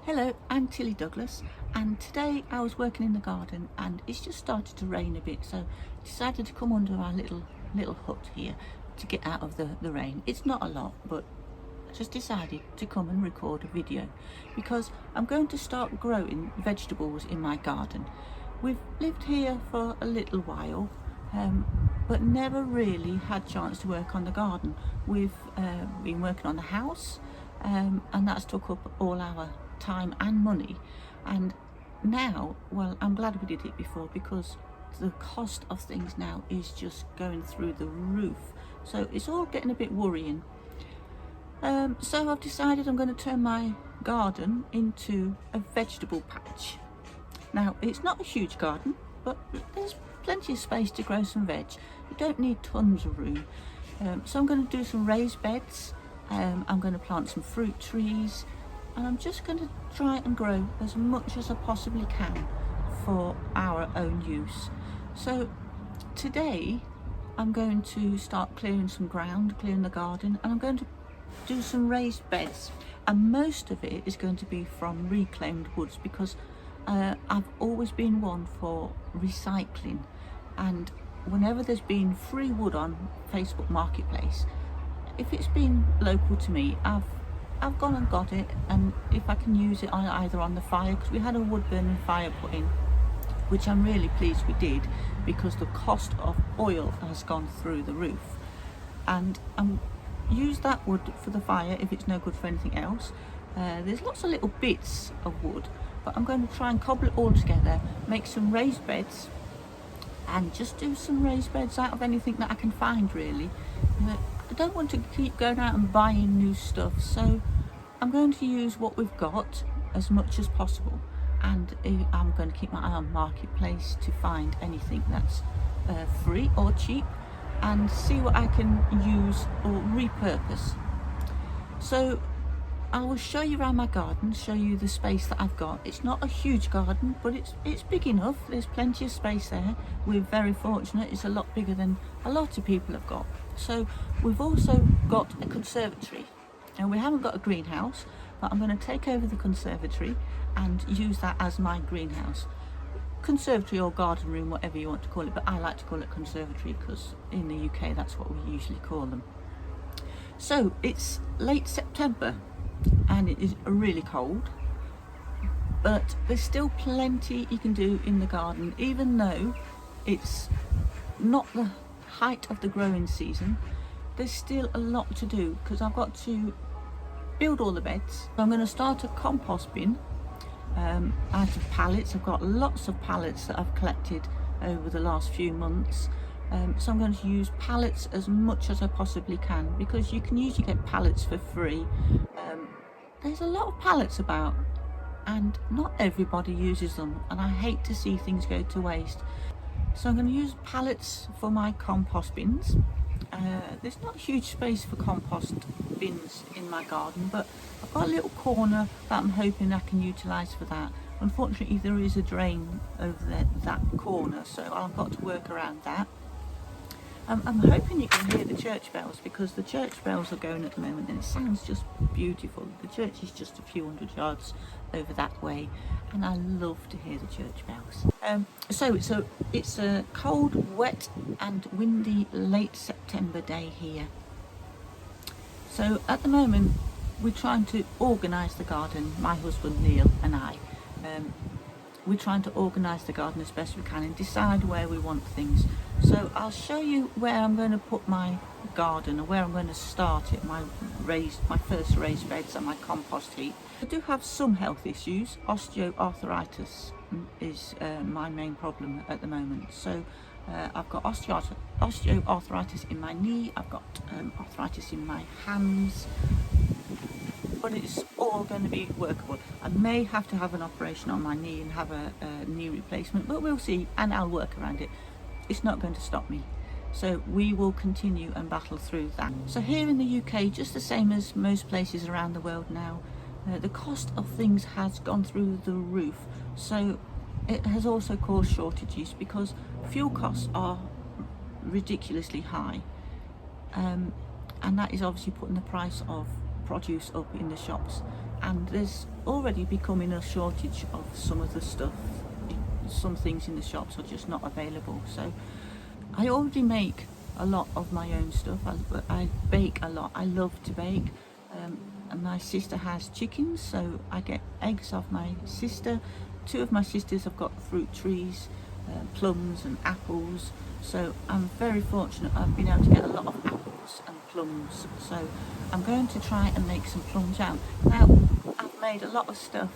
Hello, I'm Tilly Douglas, and today I was working in the garden and it's just started to rain a bit, so I decided to come under our little hut here to get out of the rain. It's not a lot, but I just decided to come and record a video because I'm going to start growing vegetables in my garden. We've lived here for a little while, but never really had chance to work on the garden. We've been working on the house, and that's took up all our time and money, and now, well, I'm glad we did it before because the cost of things now is just going through the roof, so it's all getting a bit worrying. So I've decided I'm going to turn my garden into a vegetable patch. Now, it's not a huge garden, but there's plenty of space to grow some veg. You don't need tons of room. So I'm going to do some raised beds. I'm going to plant some fruit trees, and I'm just going to try and grow as much as I possibly can for our own use. So today I'm going to start clearing some ground, clearing the garden, and I'm going to do some raised beds, and most of it is going to be from reclaimed woods because I've always been one for recycling, and whenever there's been free wood on Facebook Marketplace, if it's been local to me, I've gone and got it, and if I can use it on either on the fire, because we had a wood burning fire put in, which I'm really pleased we did because the cost of oil has gone through the roof, and use that wood for the fire if it's no good for anything else. There's lots of little bits of wood, but I'm going to try and cobble it all together, make some raised beds, and just do some raised beds out of anything that I can find, really. I don't want to keep going out and buying new stuff, so I'm going to use what we've got as much as possible, and I'm going to keep my eye on Marketplace to find anything that's free or cheap and see what I can use or repurpose. So I will show you around my garden, show you the space that I've got. It's not a huge garden, but it's big enough. There's plenty of space there. We're very fortunate. It's a lot bigger than a lot of people have got. So we've also got a conservatory, and we haven't got a greenhouse, but I'm going to take over the conservatory and use that as my greenhouse. Conservatory or garden room, whatever you want to call it, but I like to call it conservatory because in the UK that's what we usually call them. So it's late September and it is really cold, but there's still plenty you can do in the garden, even though it's not the height of the growing season. There's still a lot to do because I've got to build all the beds. So I'm going to start a compost bin out of pallets. I've got lots of pallets that I've collected over the last few months, so I'm going to use pallets as much as I possibly can because you can usually get pallets for free. There's a lot of pallets about and not everybody uses them, and I hate to see things go to waste. So I'm going to use pallets for my compost bins. There's not huge space for compost bins in my garden, but I've got a little corner that I'm hoping I can utilise for that. Unfortunately, there is a drain over there, that corner, so I've got to work around that. I'm hoping you can hear the church bells because the church bells are going at the moment and it sounds just beautiful. The church is just a few hundred yards over that way, and I love to hear the church bells. So it's a cold, wet and windy late September day here. So at the moment we're trying to organise the garden, my husband Neil and I. We're trying to organise the garden as best we can and decide where we want things. So I'll show you where I'm going to put my garden, or where I'm going to start it, my first raised beds and my compost heap. I do have some health issues. Osteoarthritis is my main problem at the moment. So I've got osteoarthritis in my knee, I've got arthritis in my hands, but it's all going to be workable. I may have to have an operation on my knee and have a knee replacement, but we'll see, and I'll work around it. It's not going to stop me. So we will continue and battle through that. So here in the UK, just the same as most places around the world now, the cost of things has gone through the roof. So it has also caused shortages because fuel costs are ridiculously high. And that is obviously putting the price of produce up in the shops, and there's already becoming a shortage of some of the stuff. Some things in the shops are just not available, so I already make a lot of my own stuff. I bake a lot. I love to bake. And my sister has chickens, so I get eggs off my sister. Two of my sisters have got fruit trees, plums and apples, so I'm very fortunate. I've been able to get a lot of apples and plums, so I'm going to try and make some plum jam. Now, I've made a lot of stuff,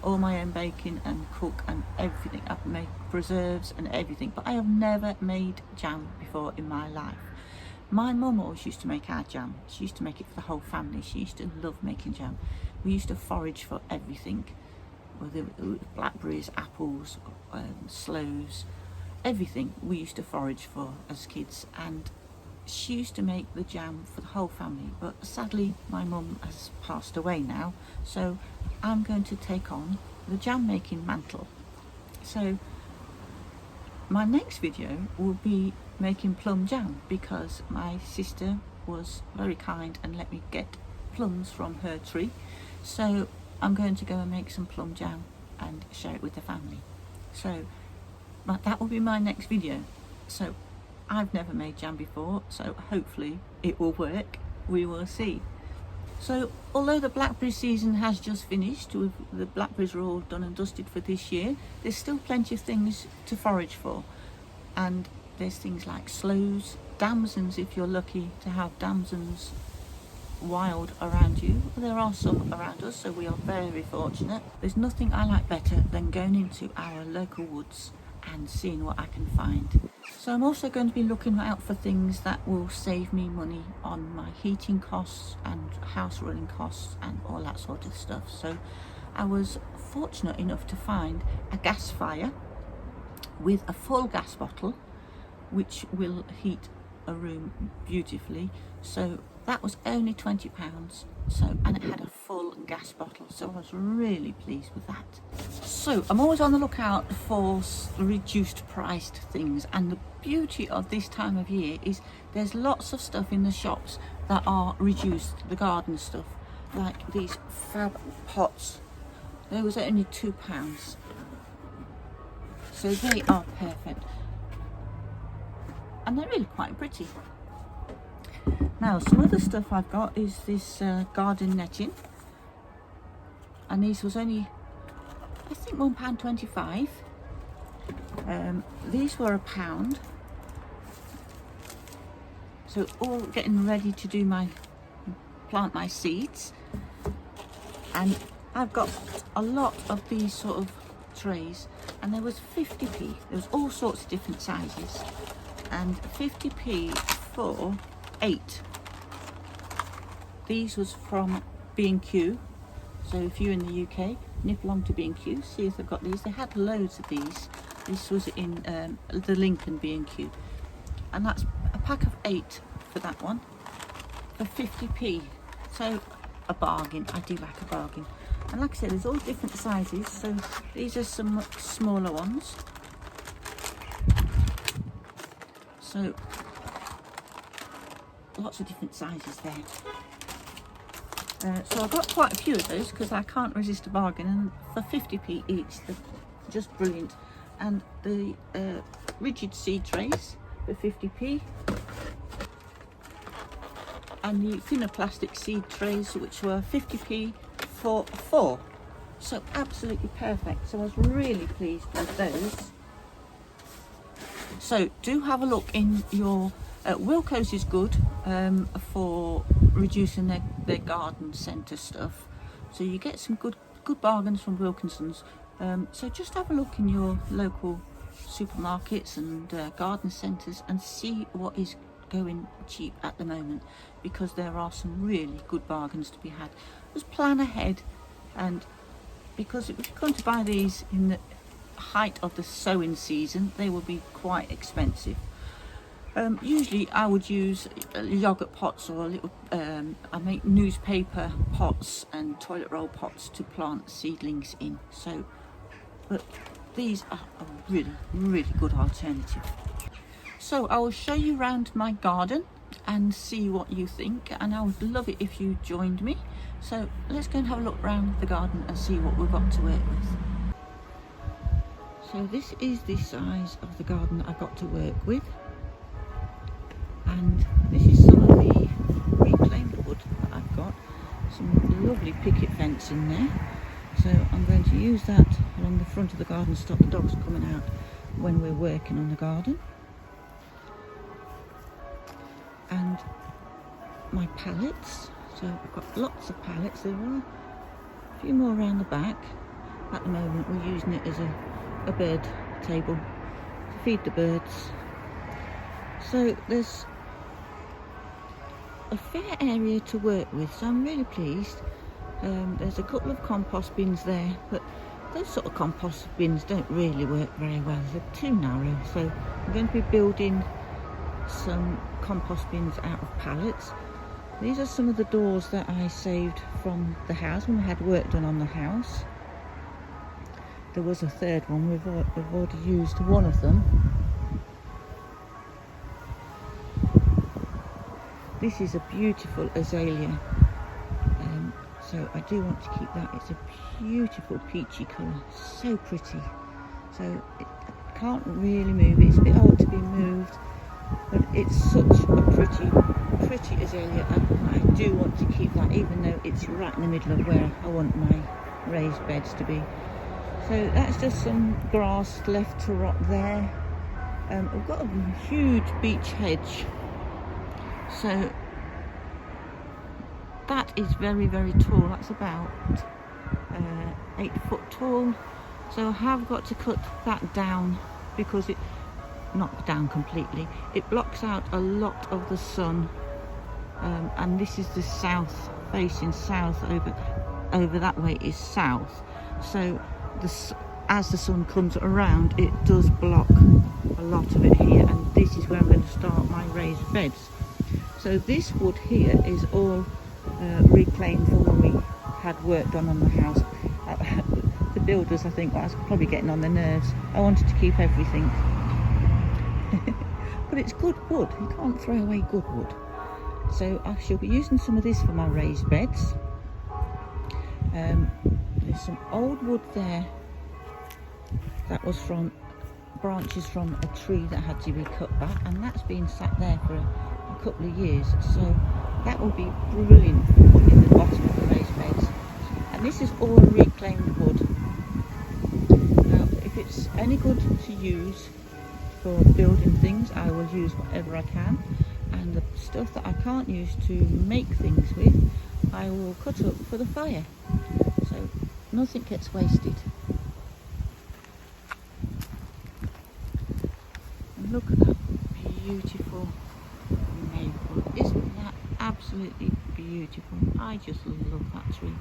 all my own baking and cook and everything. I've made preserves and everything, but I have never made jam before in my life. My mum always used to make our jam. She used to make it for the whole family. She used to love making jam. We used to forage for everything, whether it was blackberries, apples, sloes, everything we used to forage for as kids. And she used to make the jam for the whole family, but sadly my mum has passed away now, so I'm going to take on the jam making mantle. So my next video will be making plum jam, because my sister was very kind and let me get plums from her tree, so I'm going to go and make some plum jam and share it with the family. So that will be my next video. So I've never made jam before, so hopefully it will work. We will see. So although the blackberry season has just finished, the blackberries are all done and dusted for this year, there's still plenty of things to forage for. And there's things like sloes, damsons, if you're lucky to have damsons wild around you. There are some around us, so we are very fortunate. There's nothing I like better than going into our local woods and seeing what I can find. So I'm also going to be looking out for things that will save me money on my heating costs and house running costs and all that sort of stuff. So I was fortunate enough to find a gas fire with a full gas bottle, which will heat a room beautifully. So that was only £20. So, and it had a full gas bottle, so I was really pleased with that. So I'm always on the lookout for reduced priced things, and the beauty of this time of year is there's lots of stuff in the shops that are reduced, the garden stuff, like these fab pots. They was only £2, so they are perfect and they're really quite pretty. Now, some other stuff I've got is this garden netting, and these was only, I think, £1.25. These were £1. So all getting ready to do plant my seeds, and I've got a lot of these sort of trays, and there was 50p. There was all sorts of different sizes, and 50p for 8. These was from B&Q, so if you're in the UK, nip along to B&Q, see if they've got these. They had loads of these. This was in the Lincoln B&Q, and that's a pack of 8 for that one for 50p. So a bargain. I do like a bargain. And like I said, there's all different sizes, so these are some smaller ones. So lots of different sizes there. So I got quite a few of those because I can't resist a bargain, and for 50p each, they're just brilliant. And the rigid seed trays for 50p, and the thinner plastic seed trays, which were 50p for 4. So absolutely perfect. So I was really pleased with those. So do have a look in your Wilko's is good for reducing their garden centre stuff. So you get some good bargains from Wilkinson's. So just have a look in your local supermarkets and garden centres and see what is going cheap at the moment, because there are some really good bargains to be had. Just plan ahead, and because if you're going to buy these in the height of the sowing season, they will be quite expensive. Usually I would use yogurt pots, or a little I make newspaper pots and toilet roll pots to plant seedlings in. So, but these are a really good alternative. So I will show you around my garden and see what you think, and I would love it if you joined me. So let's go and have a look around the garden and see what we've got to work with. So this is the size of the garden I've got to work with, and this is some of the reclaimed wood that I've got. Some lovely picket fence in there, so I'm going to use that along the front of the garden to stop the dogs coming out when we're working on the garden. And my pallets, so I've got lots of pallets. There are a few more around the back. At the moment we're using it as a bird table to feed the birds. So there's a fair area to work with, so I'm really pleased. There's a couple of compost bins there, but those sort of compost bins don't really work very well. They're too narrow, so I'm going to be building some compost bins out of pallets. These are some of the doors that I saved from the house when we had work done on the house. There was a third one, we've already used one of them. This is a beautiful azalea, so I do want to keep that. It's a beautiful peachy colour, so pretty. So it can't really move, it's a bit old to be moved, but it's such a pretty azalea, and I do want to keep that, even though it's right in the middle of where I want my raised beds to be. So that's just some grass left to rot there. We've got a huge beech hedge, so that is very tall. That's about 8 foot tall, so I have got to cut that down because it, not down completely, it blocks out a lot of the sun, and this is the south, facing south, over that way is south, so as the sun comes around it does block a lot of it here, and this is where I'm going to start my raised beds. So this wood here is all reclaimed from when we had work done on the house. The builders, I think, I was probably getting on their nerves. I wanted to keep everything. But it's good wood, you can't throw away good wood. So I shall be using some of this for my raised beds. There's some old wood there that was from branches from a tree that had to be cut back, and that's been sat there for a couple of years, so that will be brilliant in the bottom of the raised beds. And this is all reclaimed wood. Now if it's any good to use for building things, I will use whatever I can, and the stuff that I can't use to make things with, I will cut up for the fire, so nothing gets wasted. And look at that beautiful maple, isn't that absolutely beautiful? I just love that tree.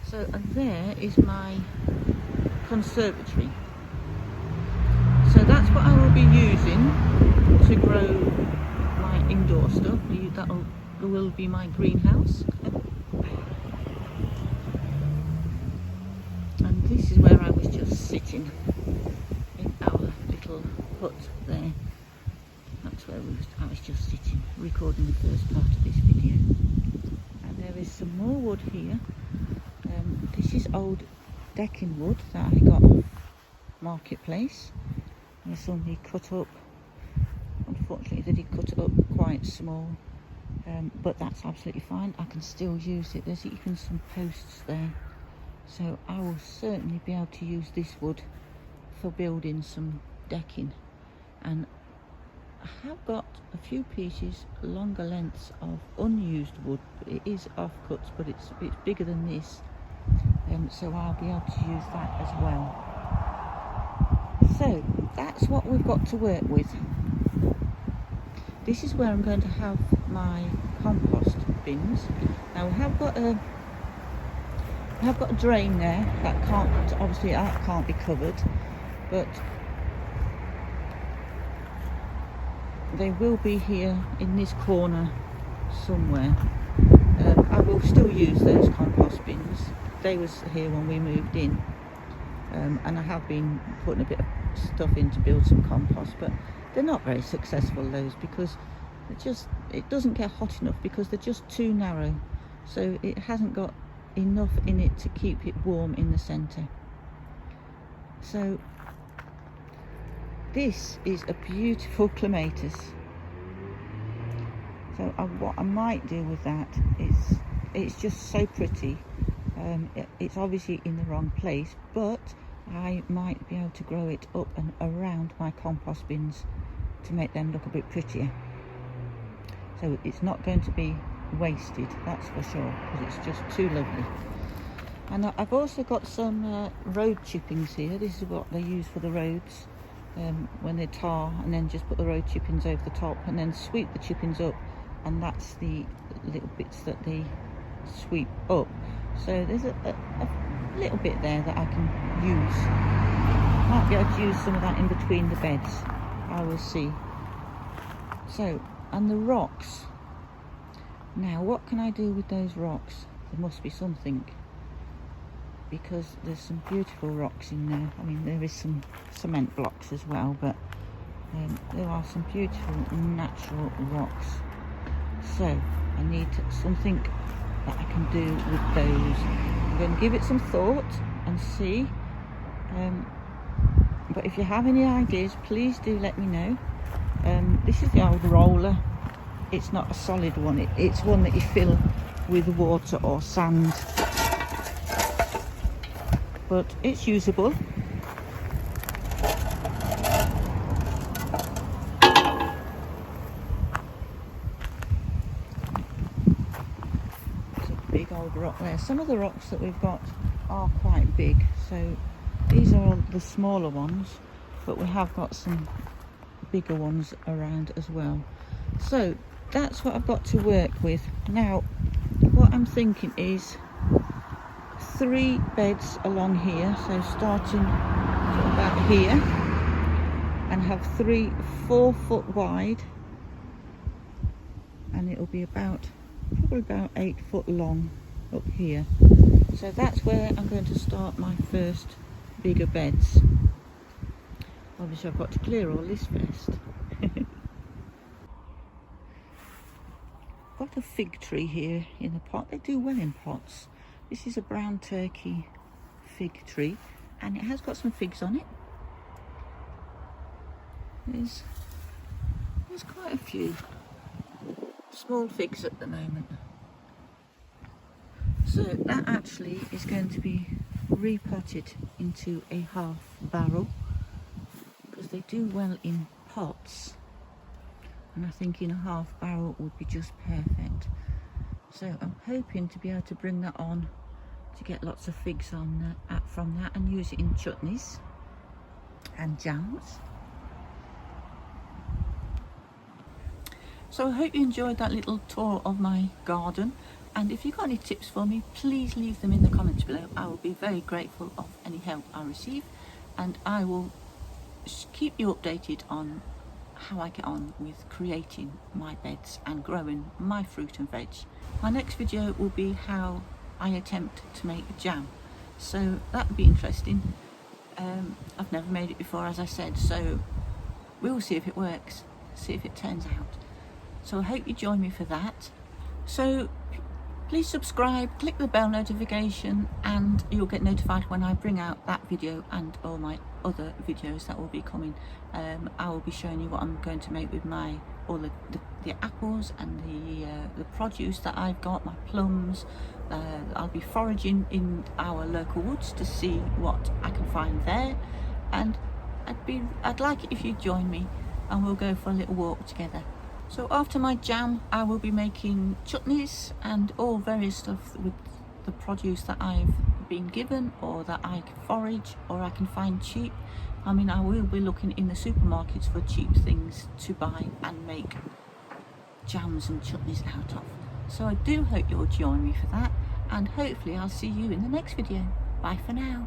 So, and there is my conservatory. So that's what I will be using to grow my indoor stuff. That will be my greenhouse. And this is where I was just sitting in our little hut there. That's where I was just sitting, recording the first part of this video. And there is some more wood here. This is old decking wood that I got off Marketplace. And somebody cut up. Unfortunately, they did cut it up quite small, but that's absolutely fine. I can still use it. There's even some posts there, so I will certainly be able to use this wood for building some decking. And I have got a few pieces, longer lengths of unused wood. It is offcuts, but it's bigger than this, so I'll be able to use that as well. So that's what we've got to work with. This is where I'm going to have my compost bins. Now I have got a drain there that can't be covered, but they will be here in this corner somewhere. I will still use those compost bins. They was here when we moved in, and I have been putting a bit of stuff in to build some compost, but they're not very successful, those, because it doesn't get hot enough because they're just too narrow. so it hasn't got enough in it to keep it warm in the centre. So this is a beautiful clematis. So what I might do with that is, it's just so pretty. It's obviously in the wrong place, but I might be able to grow it up and around my compost bins to make them look a bit prettier. So it's not going to be wasted, that's for sure, because it's just too lovely. And I've also got some road chippings here. This is what they use for the roads when they tar, and then just put the road chippings over the top and then sweep the chippings up, and that's the little bits that they sweep up. So there's a little bit there that I can use. Might be able to use some of that in between the beds, I will see. So, and the rocks. Now what can I do with those rocks? There must be something, because there's some beautiful rocks in there. I mean, there is some cement blocks as well, but there are some beautiful natural rocks. So I need something that I can do with those. I'm going to give it some thought and see. But if you have any ideas, please do let me know. This is the old roller. It's not a solid one. It's one that you fill with water or sand. But it's usable. There's a big old rock there. Some of the rocks that we've got are quite big, so these are all the smaller ones, but we have got some bigger ones around as well. So that's what I've got to work with. Now what I'm thinking is 3 beds along here, so starting about here, and have 3 4-foot wide, and it'll be probably about 8 foot long up here. So that's where I'm going to start my first bigger beds. Obviously I've got to clear all this first. Got a fig tree here in a pot. They do well in pots. This is a brown turkey fig tree, and it has got some figs on it. There's quite a few small figs at the moment. So that actually is going to be repotted into a half barrel, because they do well in pots, and I think in a half barrel would be just perfect. So I'm hoping to be able to bring that on to get lots of figs on from that, and use it in chutneys and jams. So I hope you enjoyed that little tour of my garden, and if you've got any tips for me, please leave them in the comments below. I will be very grateful of any help I receive, and I will keep you updated on how I get on with creating my beds and growing my fruit and veg. My next video will be how I attempt to make jam, so that would be interesting. I've never made it before, as I said, so we'll see if it works, see if it turns out. So I hope you join me for that. So please subscribe, click the bell notification, and you'll get notified when I bring out that video and all my other videos that will be coming. I will be showing you what I'm going to make with all the apples and the produce that I've got, my plums. I'll be foraging in our local woods to see what I can find there, and I'd like it if you join me and we'll go for a little walk together. So after my jam, I will be making chutneys and all various stuff with the produce that I've been given, or that I can forage, or I can find cheap. I mean, I will be looking in the supermarkets for cheap things to buy and make jams and chutneys out of. So I do hope you'll join me for that, and hopefully I'll see you in the next video. Bye for now.